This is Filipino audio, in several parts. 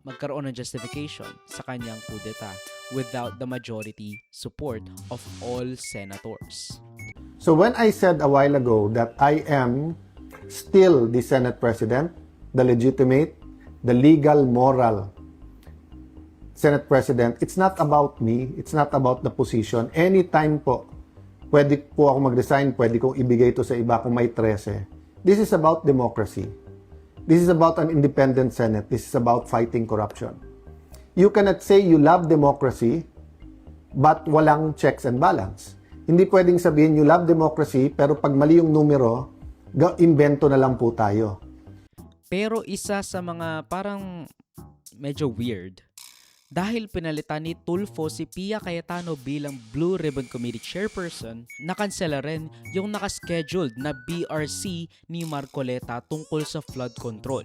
magkaroon ng justification sa kanyang kudeta without the majority support of all senators. So when I said a while ago that I am still the Senate President, the legitimate, the legal, moral Senate President, it's not about me, it's not about the position. Anytime po, pwede po ako mag-resign, pwede kong ibigay ito sa iba kung may 13. This is about democracy. This is about an independent Senate. This is about fighting corruption. You cannot say you love democracy, but walang checks and balance. Hindi pwedeng sabihin you love democracy, pero pag mali yung numero, invento na lang po tayo. Pero isa sa mga parang medyo weird, dahil pinalitan ni Tulfo si Pia Cayetano bilang Blue Ribbon Committee Chairperson, nakansela rin yung nakascheduled na BRC ni Marcoleta tungkol sa flood control.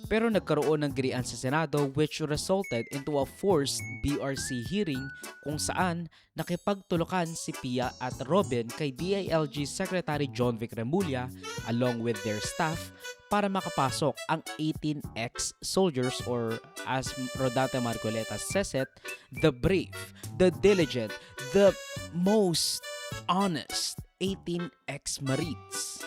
Pero nagkaroon ng girian sa Senado which resulted into a forced BRC hearing kung saan nakipagtulukan si Pia at Robin kay DILG Secretary John Vic Remulla along with their staff para makapasok ang 18 ex-soldiers or as Rodate Marcoleta says it, the brave, the diligent, the most honest 18 ex-Marines.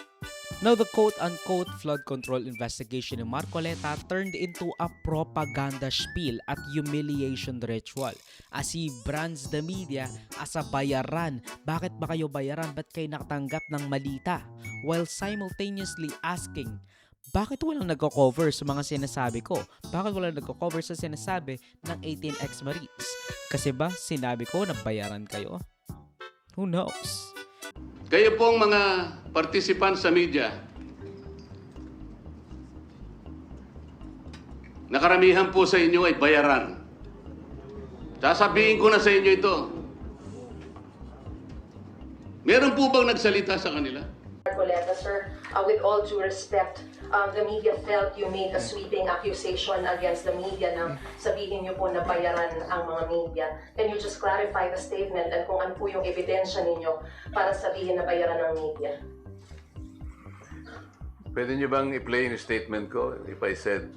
Now, the quote-unquote flood control investigation ni Marcoleta turned into a propaganda spiel at humiliation ritual as he brands the media as a bayaran. Bakit ba kayo bayaran? Ba't kayo nakatanggap ng malita? While simultaneously asking, bakit walang nagko-cover sa mga sinasabi ko? Bakit walang nagko-cover sa sinasabi ng 18 ex-Marines? Kasi ba sinabi ko na bayaran kayo? Who knows? Kayo pong mga participants sa media, nakaramihan po sa inyo ay bayaran. Sasabihin ko na sa inyo ito. Meron po bang nagsalita sa kanila? Marcoleta, sir, with all due respect, the media felt you made a sweeping accusation against the media na sabihin niyo po na bayaran ang mga media. Can you just clarify the statement and kung ano po yung ebidensya ninyo para sabihin na bayaran ng media? Pwede niyo bang i-play yung statement ko if I said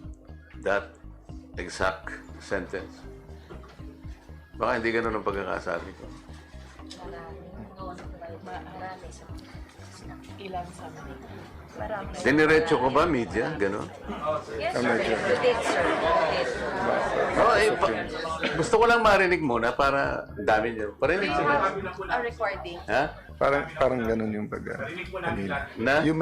that exact sentence? Baka hindi ganun ang pagkakasabi ko. Ilan sa marami. Diniretso ko ba, media? Ganon? Yes, sir. You did, sir. Gusto ko lang marinig muna para dami niyo. Parinig sila. A recording. Ha? Parang ganun yung pag kanina. Na? You